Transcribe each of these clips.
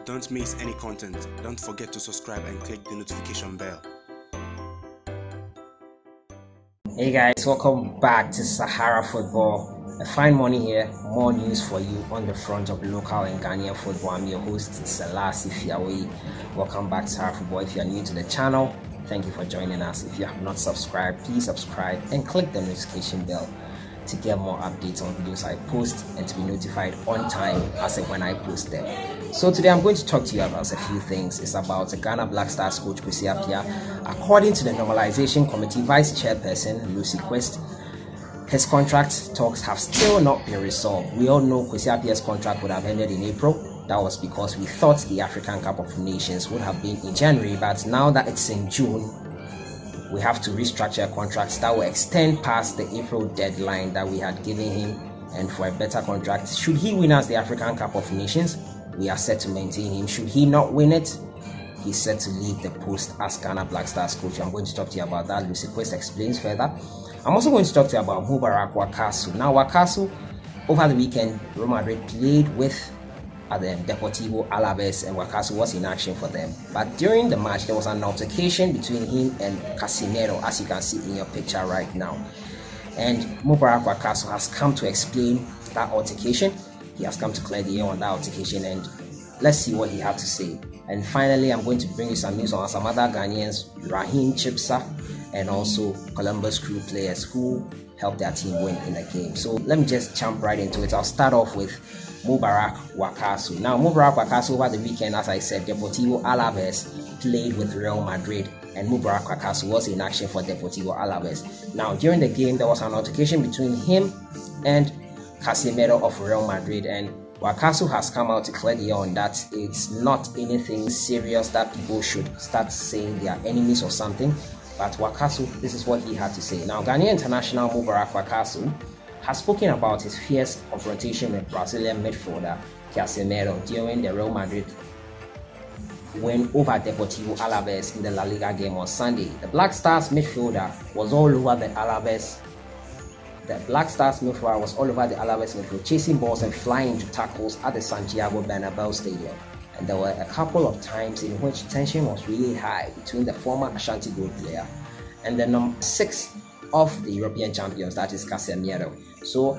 Don't miss any content. Don't forget to subscribe and click the notification bell. Hey guys, welcome back to Sahara Football. A fine morning here, more news for you on the front of local and Ghanaian football. I'm your host, Selassie Fiawe. Welcome back to Sahara Football. If you are new to the channel, thank you for joining us. If you have not subscribed, please subscribe and click the notification bell to get more updates on videos I post and to be notified on time as and when I post them. So today I'm going to talk to you about a few things. It's about the Ghana Black Stars coach Kwesi Appiah. According to the Normalization Committee Vice Chairperson Lucy Quest, his contract talks have still not been resolved. We all know Kwesi Appiah's contract would have ended in April. That was because we thought the African Cup of Nations would have been in January, but now that it's in June, we have to restructure contracts that will extend past the April deadline that we had given him, and for a better contract. Should he win us the African Cup of Nations, we are set to maintain him. Should he not win it, he's set to leave the post as Ghana Black Stars coach. I'm going to talk to you about that. Lucy Quest explains further. I'm also going to talk to you about Mubarak Wakaso. Now, Wakaso, over the weekend, Real Madrid played with Deportivo Alaves, and Wakaso was in action for them. But during the match, there was an altercation between him and Casemiro, as you can see in your picture right now. And Mubarak Wakaso has come to explain that altercation. He has come to clear the air on that altercation, and let's see what he had to say. And finally, I'm going to bring you some news on some other Ghanaians, Raheem Chipsa, and also Columbus Crew players who helped their team win in the game. So let me just jump right into it. I'll start off with Mubarak Wakaso. Now, Mubarak Wakaso over the weekend, as I said, Deportivo Alaves played with Real Madrid, and Mubarak Wakaso was in action for Deportivo Alaves. Now, during the game, there was an altercation between him and Casemiro of Real Madrid, and Wakaso has come out to clear the air on that. It's not anything serious that people should start saying they are enemies or something. But Wakaso, this is what he had to say. Now, Ghanaian international Mubarak Wakaso has spoken about his fierce confrontation with Brazilian midfielder Casemiro during the Real Madrid win over Deportivo Alaves in the La Liga game on Sunday. The Black Stars midfielder was all over the Alaves. The Black Stars midfielder was all over the Alaves midfield, chasing balls and flying into tackles at the Santiago Bernabeu Stadium. And there were a couple of times in which tension was really high between the former Ashanti Gold player and the number 6 of the European champions, that is Casemiro. So,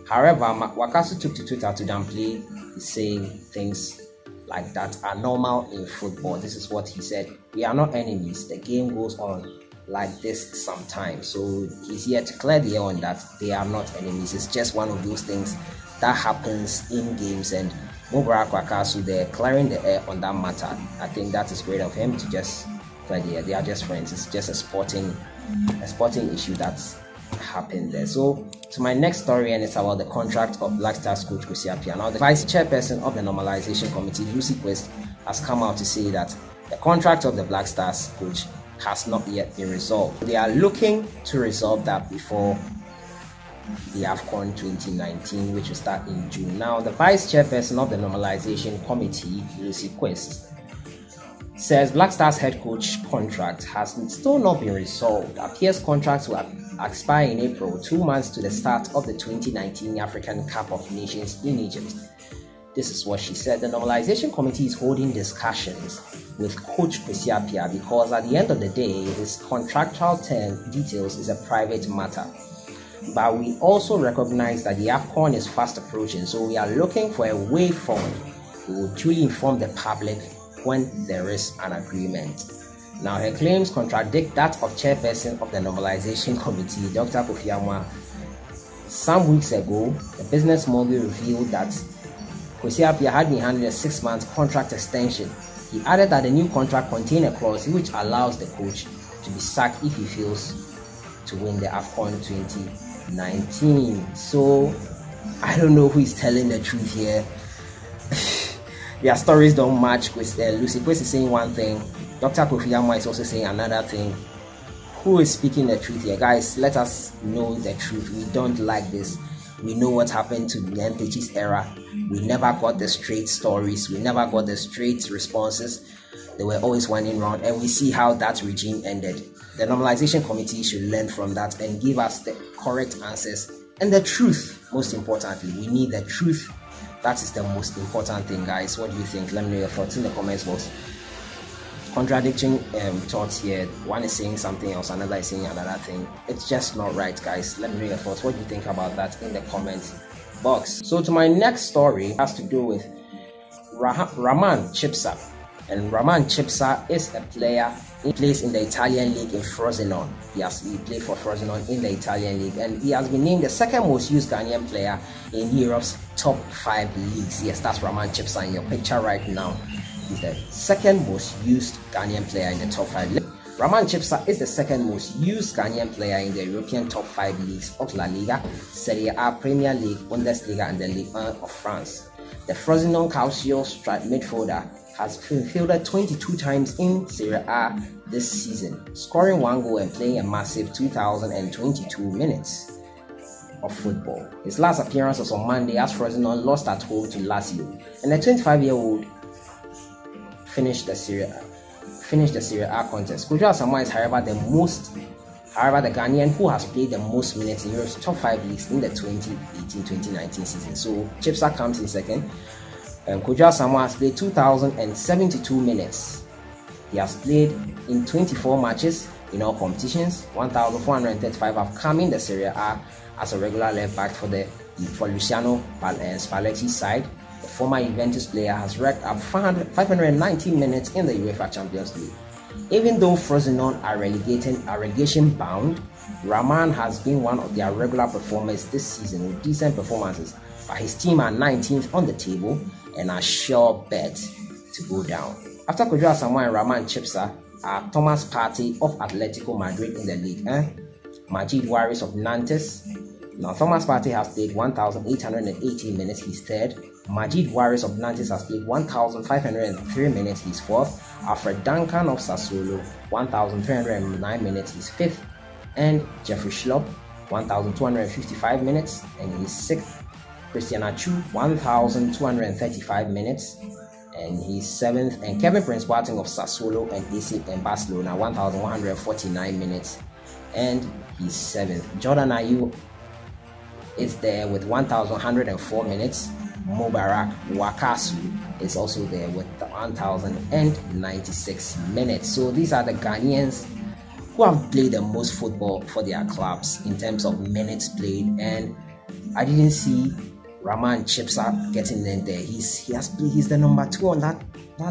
however, Wakaso took to Twitter to downplay saying things like that are normal in football. This is what he said: "We are not enemies. The game goes on like this sometimes." So he's here to clear the air on that. They are not enemies. It's just one of those things that happens in games, and Mubarak Wakaso, they're clearing the air on that matter. I think that is great of him to just clear the air. They are just friends. It's just a sporting issue that's happened there. So to my next story, and it's about the contract of Black Stars coach Kwesi Appiah. Now, the vice chairperson of the Normalization Committee, Lucy Quest, has come out to say that the contract of the Black Stars coach has not yet been resolved. They are looking to resolve that before the AFCON 2019, which will start in June. Now, the vice chairperson of the Normalization Committee, Lucy Quest, says Black Stars head coach contract has still not been resolved. Appiah's contract will expire in April, 2 months to the start of the 2019 African Cup of Nations in Egypt. This is what she said. The Normalization Committee is holding discussions with coach Kwesi Appiah because at the end of the day, his contractual term details is a private matter. But we also recognize that the AFCON is fast approaching, so we are looking for a way forward. We will duly inform the public when there is an agreement. Now, her claims contradict that of chairperson of the Normalization Committee, Dr. Kofi Amwa. Some weeks ago, the Business Mogul revealed that Kwesi Appiah had been handed a 6-month contract extension. He added that the new contract contained a clause which allows the coach to be sacked if he fails to win the AFCON 2019. So, I don't know who is telling the truth here. Their stories don't match. Lucy Quest is saying one thing, Dr. Kofi Amwa is also saying another thing. Who is speaking the truth here? Guys, let us know the truth. We don't like this. We know what happened to the MPG's era. We never got the straight stories. We never got the straight responses. They were always running around, and we see how that regime ended. The Normalization Committee should learn from that and give us the correct answers and the truth. Most importantly, we need the truth That is the most important thing, guys. What do you think? Let me know your thoughts in the comments box. Contradicting thoughts here. One is saying something else, another is saying another thing. It's just not right, guys. Let me know your thoughts. What do you think about that in the comments box? So to my next story has to do with Raman Chipsa. And Raman Chipsa is a player. He plays in the Italian league in Frosinone. He played for Frosinone in the Italian league, and he has been named the second most used Ghanaian player in Europe's top 5 leagues. Yes, that's Raman Chipsa in your picture right now. He's the second most used Ghanaian player in the top 5 leagues. Raman Chipsa is the second most used Ghanaian player in the European top 5 leagues of La Liga, Serie A, Premier League, Bundesliga, and the Ligue 1 of France. The Frosinone Calcio strike midfielder has fielded 22 times in Serie A this season, scoring 1 goal and playing a massive 2,022 minutes of football. His last appearance was on Monday as Frosinone lost at home to Lazio, and the 25-year-old finished the Serie A contest. Kojo Asamoah is, however, the Ghanaian who has played the most minutes in Europe's top 5 leagues in the 2018-2019 season. So Chipsa comes in second. Kojo Asamoah has played 2,072 minutes. He has played in 24 matches in all competitions. 1,435 have come in the Serie A as a regular left back for Luciano Spalletti's side. The former Juventus player has racked up 590 minutes in the UEFA Champions League. Even though Frosinone are relegation bound, Raman has been one of their regular performers this season with decent performances, but his team are 19th on the table and are sure bet to go down. After Kojo Asamoah and Raman Chipsa are Thomas Partey of Atletico Madrid in the league, Majid Waris of Nantes. Now Thomas Partey has played 1,818 minutes, he's third. Majid Waris of Nantes has played 1,503 minutes, he's fourth. Alfred Duncan of Sassuolo, 1,309 minutes, he's fifth. And Jeffrey Schlupp, 1,255 minutes, and he's sixth. Christian Atsu, 1,235 minutes, and he's seventh. And Kevin Prince Boateng of Sassuolo and AC and Barcelona, 1,149 minutes, and he's seventh. Jordan Ayew is there with 1,104 minutes. Mubarak Wakasu is also there with 1,096 minutes. So these are the Ghanaians who have played the most football for their clubs in terms of minutes played, and I didn't see Raman Chipsa getting in there. He's the number 2 on that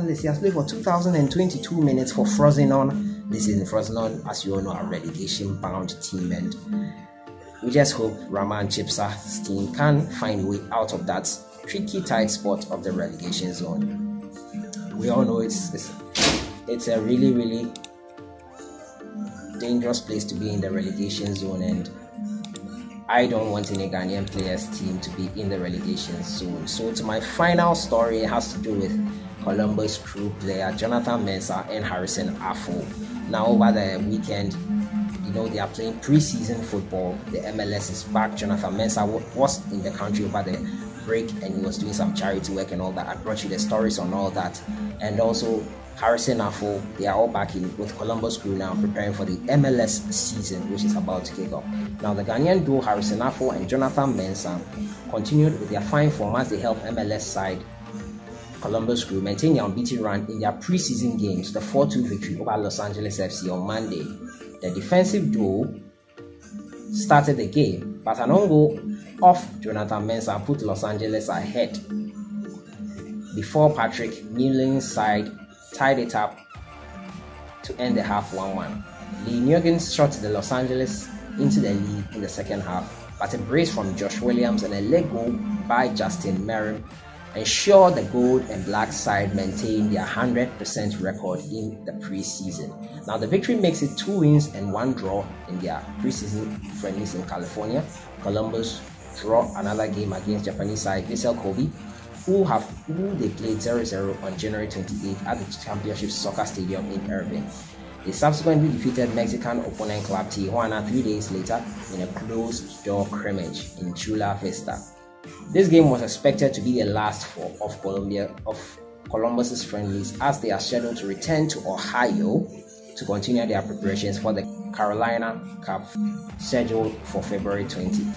list. He has played for 2,022 minutes for Frosinone. This is Frosinone, as you all know, a relegation bound team, and we just hope Raman Chipsa's team can find a way out of that tricky tight spot of the relegation zone. We all know it's a really, really dangerous place to be in the relegation zone, and I don't want any Ghanaian players' team to be in the relegation zone. So to my final story, it has to do with Columbus Crew player Jonathan Mensah and Harrison Afful. Now over the weekend, they are playing preseason football. The MLS is back. Jonathan Mensah was in the country over the break, and he was doing some charity work and all that. I brought you the stories on all that. And also Harrison Afful, they are all back with Columbus Crew now, preparing for the MLS season, which is about to kick off. Now the Ghanaian duo Harrison Afful and Jonathan Mensah continued with their fine form as they helped MLS side Columbus Crew maintain their unbeaten run in their preseason games, the 4-2 victory over Los Angeles FC on Monday. The defensive duo started the game, but an own goal off Jonathan Mensah put Los Angeles ahead before Patrick Newland's side tied it up to end the half 1-1. Lee Nugent shot the Los Angeles into the lead in the second half, but a brace from Josh Williams and a leg goal by Justin Merrim ensure the gold and black side maintain their 100% record in the preseason. Now the victory makes it 2 wins and 1 draw in their preseason friendlies in California. Columbus draw another game against Japanese side Vissel Kobe, who they played 0-0 on January 28th at the Championship Soccer Stadium in Irving. They subsequently defeated Mexican opponent club Tijuana 3 days later in a closed-door scrimmage in Chula Vista. This game was expected to be the last of Columbus's friendlies, as they are scheduled to return to Ohio to continue their preparations for the Carolina Cup, scheduled for February 16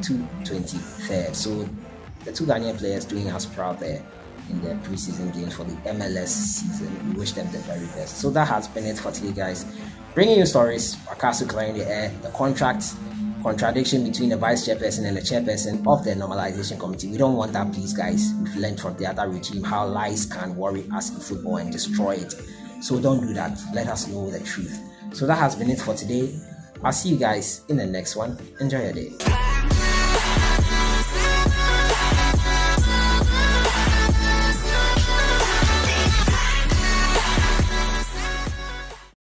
to 23rd. So the two Ghanaian players doing us proud there in the preseason games for the MLS season. We wish them the very best. So that has been it for today, guys. Bringing you stories, Akasu clearing the air, the contradiction between the vice chairperson and the chairperson of the normalization committee. We don't want that, please, guys. We've learned from the other regime how lies can worry us in football and destroy it. So don't do that. Let us know the truth. So that has been it for today. I'll see you guys in the next one. Enjoy your day.